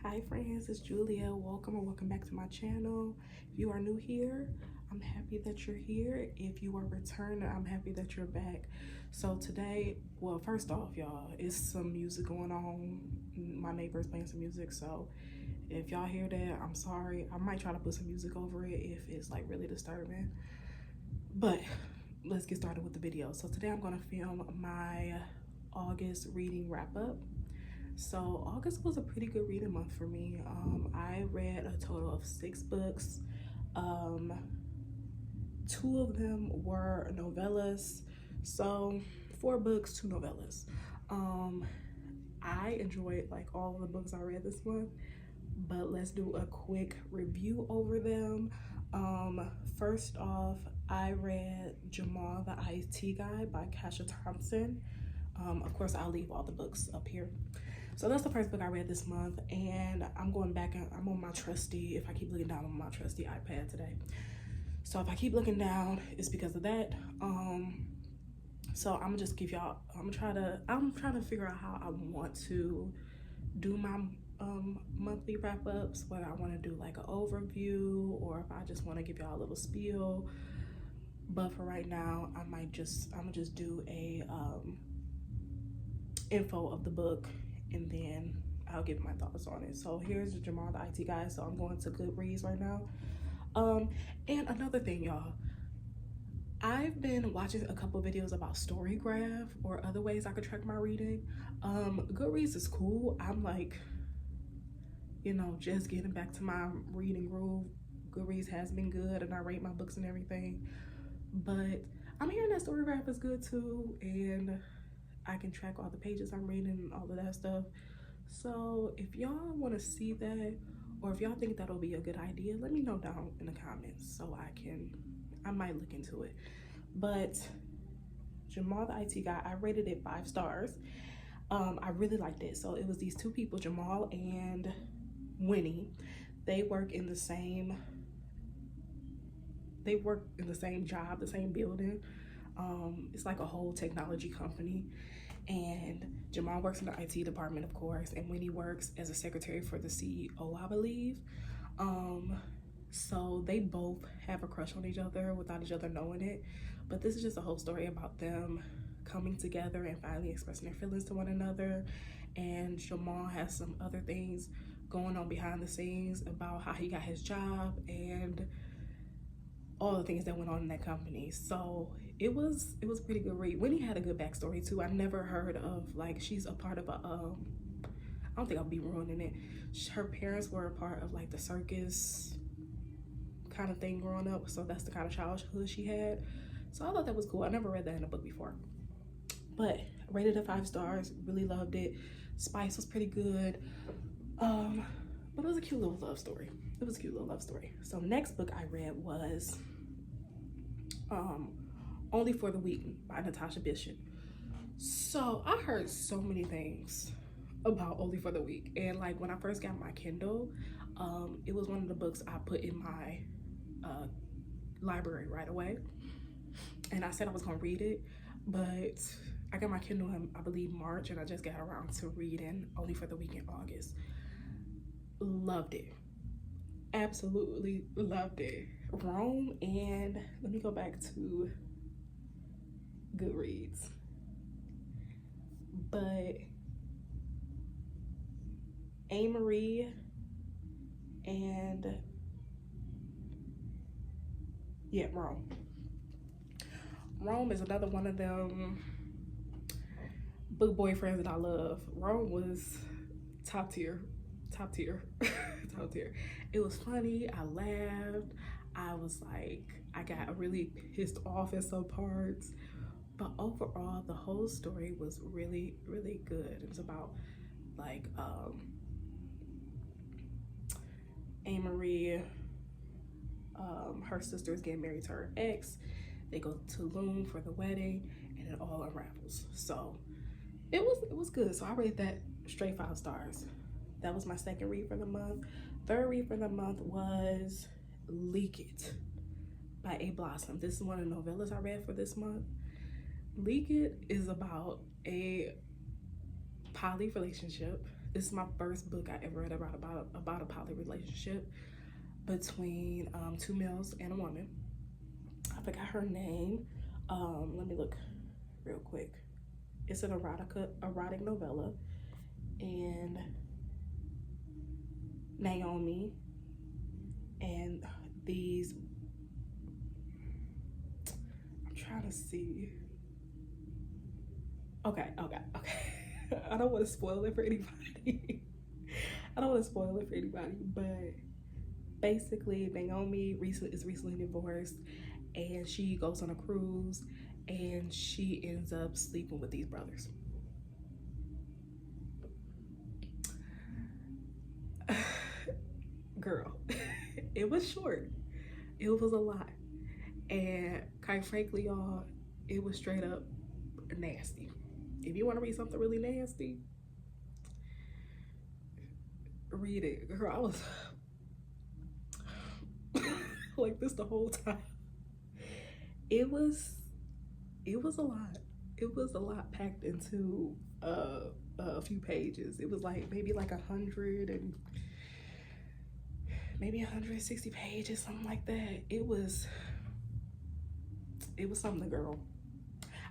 Hi friends, it's Julia. Welcome or welcome back to my channel. If you are new here, I'm happy that you're here. If you are returning, I'm happy that you're back. So today, well, first off, y'all, it's some music going on. My neighbor's playing some music, so if y'all hear that, I'm sorry. I might try to put some music over it if it's like really disturbing. But let's get started with the video. So today I'm gonna film my August reading wrap up. So August was a pretty good reading month for me. I read a total of 6 books. 2 of them were novellas. So 4 books, 2 novellas. I enjoyed like all of the books I read this month, but let's do a quick review over them. First off, I read Jamaal, the IT Guy by Kasha, Thompson. Of course, I'll leave all the books up here. So that's the first book I read this month, and I'm going back and I'm on my trusty, if I keep looking down, on my trusty iPad today. So if I keep looking down, it's because of that. So I'm gonna just give y'all, I'm trying to figure out how I want to do my monthly wrap-ups, whether I want to do like an overview or if I just want to give y'all a little spiel. But for right now, I'm gonna just do a info of the book, and then I'll give my thoughts on it. So here's Jamaal, the IT Guy. So I'm going to Goodreads right now. And another thing, y'all, I've been watching a couple videos about StoryGraph or other ways I could track my reading. Goodreads is cool. I'm like, you know, just getting back to my reading groove. Goodreads has been good and I rate my books and everything, but I'm hearing that StoryGraph is good too, and I can track all the pages I'm reading and all of that stuff. So if y'all want to see that, or if y'all think that'll be a good idea, let me know down in the comments so I might look into it. But Jamaal, the IT Guy, I rated it 5 stars. I really liked it. So it was these 2 people, Jamaal and Winnie. They work in the same job, the same building. It's like a whole technology company, and Jamaal works in the IT department, of course, and Winnie works as a secretary for the CEO, I believe. So they both have a crush on each other without each other knowing it, but this is just a whole story about them coming together and finally expressing their feelings to one another. And Jamaal has some other things going on behind the scenes about how he got his job and all the things that went on in that company. So it was pretty good read. Winnie had a good backstory too. I never heard of, like, she's a part of a I don't think I'll be ruining it. Her parents were a part of like the circus kind of thing growing up, so that's the kind of childhood she had. So I thought that was cool. I never read that in a book before, but I rated it 5 stars. Really loved it. Spice was pretty good, but it was a cute little love story. It was a cute little love story. So next book I read was Only for the Weak by Natasha. So I heard so many things about Only for the Weak, and like when I first got my Kindle, it was one of the books I put in my library right away, and I said I was gonna read it, but I got my Kindle in, I believe, March, and I just got around to reading Only for the Weak in August. Loved it. Absolutely loved it. Rome, and let me go back to Goodreads, but Marie and yeah, Rome is another one of them book boyfriends that I love. Rome was top tier. Top tier. It was funny. I laughed. I was like, I got really pissed off at some parts, but overall the whole story was really, really good. It was about like Marie, her sister's getting married to her ex. They go to Tulum for the wedding, and it all unravels. So it was good. So I rated that straight 5 stars. That was my second read for the month. Third read for the month was Leak It by A. Blossom. This is one of the novellas I read for this month. Leak It is about a poly relationship This is my first book I ever read about a poly relationship between two males and a woman. I forgot her name. Let me look real quick. It's an erotic novella, and Naomi and these, I'm trying to see. Okay. I don't want to spoil it for anybody. But basically Naomi is recently divorced, and she goes on a cruise, and she ends up sleeping with these brothers. Girl, it was short. It was a lot. And quite frankly, y'all, it was straight up nasty. If you want to read something really nasty, read it. Girl, I was like this the whole time. It was a lot. It was a lot packed into a few pages. It was like maybe like 100 and maybe 160 pages, something like that. It was something, girl.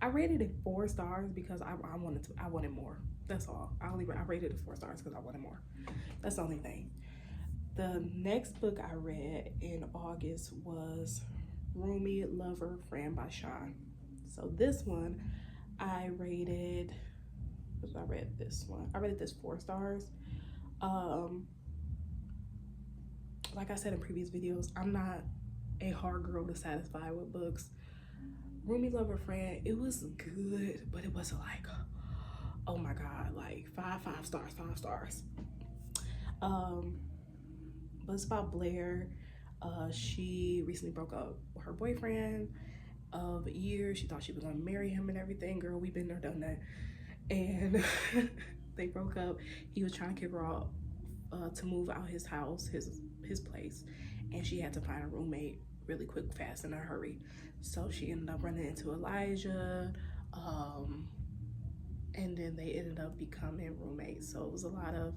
I rated it 4 stars because I wanted more. That's all. I rated it 4 stars because I wanted more. That's the only thing. The next book I read in August was Roomie, Lover, Friend by SHON. So this one I rated this 4 stars. Like I said in previous videos, I'm not a hard girl to satisfy with books. Roomie, Lover, Friend, it was good, but it wasn't like, oh my god, like 5 stars. But it's about Blair. She recently broke up with her boyfriend of years. She thought she was gonna marry him and everything. Girl, we've been there, done that. And they broke up. He was trying to get her out to move out his house, his place, and she had to find a roommate really quick, fast, in a hurry. So she ended up running into Elijah, and then they ended up becoming roommates. So it was a lot of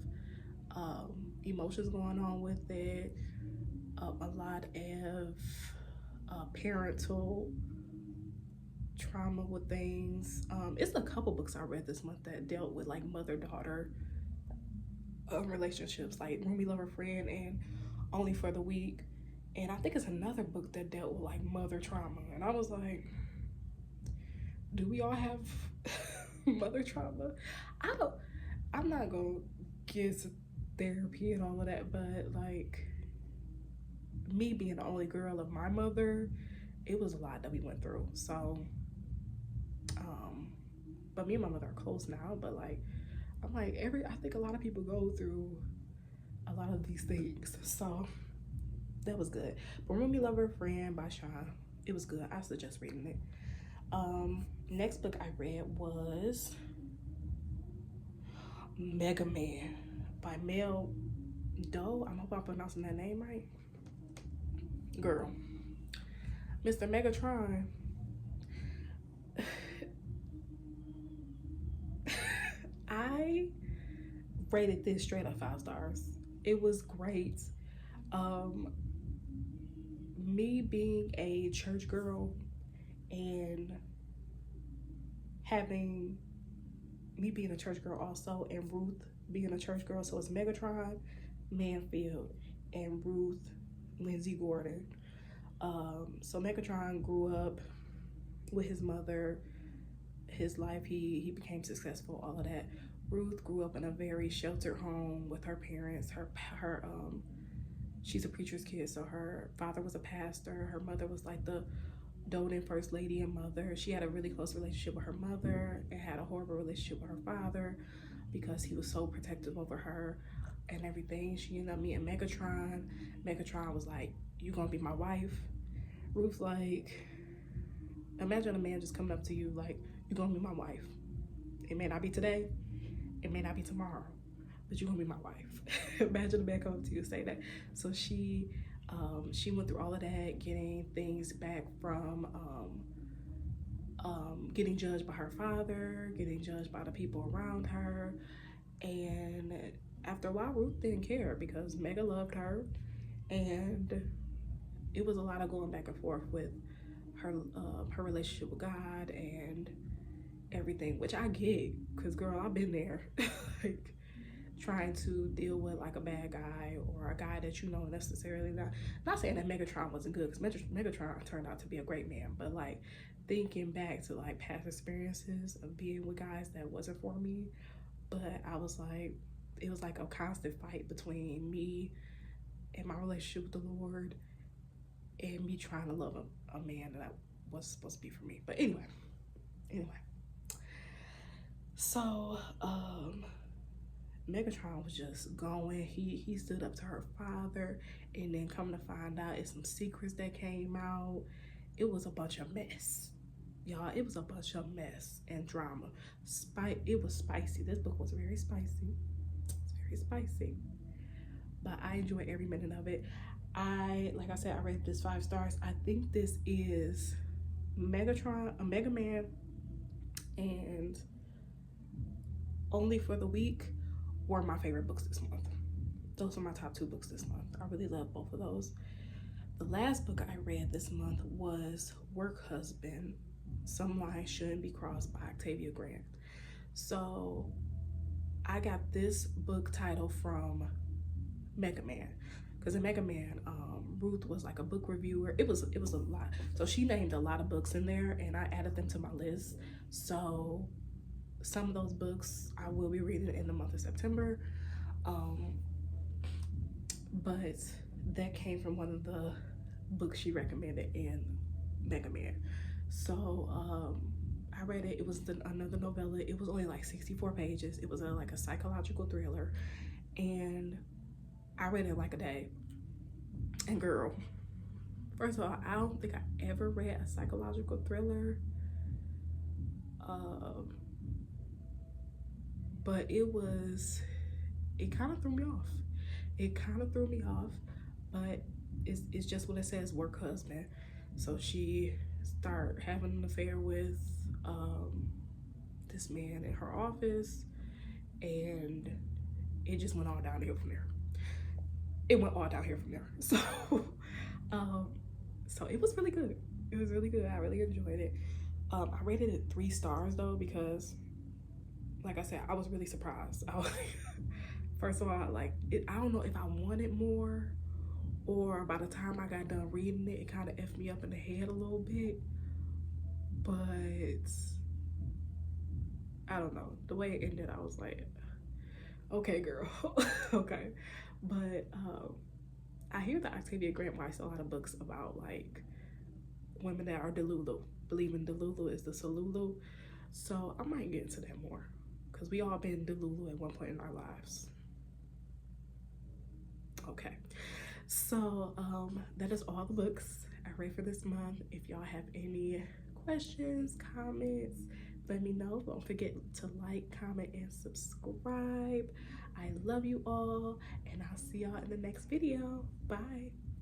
emotions going on with it, a lot of parental trauma with things. It's a couple books I read this month that dealt with like mother-daughter relationships, like Roomie, Lover, Friend and Only for the Weak. And I think it's another book that dealt with like mother trauma. And I was like, do we all have mother trauma? I'm not gonna get to therapy and all of that, but like me being the only girl of my mother, it was a lot that we went through. So but me and my mother are close now, but like I'm like I think a lot of people go through a lot of these things. So that was good. But Roomie, Lover, Friend by SHON, it was good. I suggest reading it. Next book I read was Mega Man by Mel Dau. I hope I'm pronouncing that name right. Girl, Mr. Megatron. I rated this straight up 5 stars. It was great. Me being a church girl and me being a church girl also, and Ruth being a church girl, so it's Megatron, Manfield, and Ruth, Lindsay Gordon. So Megatron grew up with his mother, his life, he became successful, all of that. Ruth grew up in a very sheltered home with her parents. She's a preacher's kid, so her father was a pastor. Her mother was like the doting first lady and mother. She had a really close relationship with her mother and had a horrible relationship with her father because he was so protective over her and everything. She ended up meeting Megatron. Megatron was like, you gonna be my wife? Ruth's like, imagine a man just coming up to you like, you gonna be my wife. It may not be today, it may not be tomorrow, but you're gonna be my wife. Imagine a man coming up to you and say that. So she went through all of that, getting things back from getting judged by her father, getting judged by the people around her, And after a while, Ruth didn't care because Mega loved her, and it was a lot of going back and forth with her relationship with God and everything, which I get, because girl, I've been there. Like, trying to deal with like a bad guy or a guy that you know necessarily not saying that Megatron wasn't good, because Megatron turned out to be a great man, but like thinking back to like past experiences of being with guys that wasn't for me. But I was like, it was like a constant fight between me and my relationship with the Lord and me trying to love a man that was supposed to be for me. But anyway, so Megatron was just going. He stood up to her father, and then come to find out it's some secrets that came out. It was a bunch of mess, y'all. It was a bunch of mess and drama. It was spicy. This book was very spicy. It's very spicy, but I enjoyed every minute of it. Like I said, I rated this 5 stars. I think this is Megatron, a Mega Man, and Only for the Weak were my favorite books this month. Those are my top 2 books this month. I really love both of those. The last book I read this month was Work Husband, Some Lines Shouldn't Be Crossed by Octavia Grant. So I got this book title from Mega Man, because in Mega Man, Ruth was like a book reviewer. It was a lot. So she named a lot of books in there, and I added them to my list. So some of those books I will be reading in the month of September. But that came from one of the books she recommended in Mega Man. So I read it. It was another novella. It was only like 64 pages. It was like a psychological thriller, and I read it like a day. And girl, first of all, I don't think I ever read a psychological thriller. But it kind of threw me off. But it's just what it says, work husband. So she started having an affair with this man in her office, and it just went all downhill from there. So so it was really good. I really enjoyed it. I rated it 3 stars though, because like I said, I was really surprised. First of all, like, I don't know if I wanted more, or by the time I got done reading it, it kind of effed me up in the head a little bit. But I don't know. The way it ended, I was like, okay, girl. Okay. But I hear that Octavia Grant writes a lot of books about like women that are delulu, believing delulu is the solulu. So I might get into that more, because we all been delulu at one point in our lives. Okay, so that is all the books I read for this month. If y'all have any questions, comments, let me know. Don't forget to like, comment, and subscribe. I love you all, and I'll see y'all in the next video. Bye.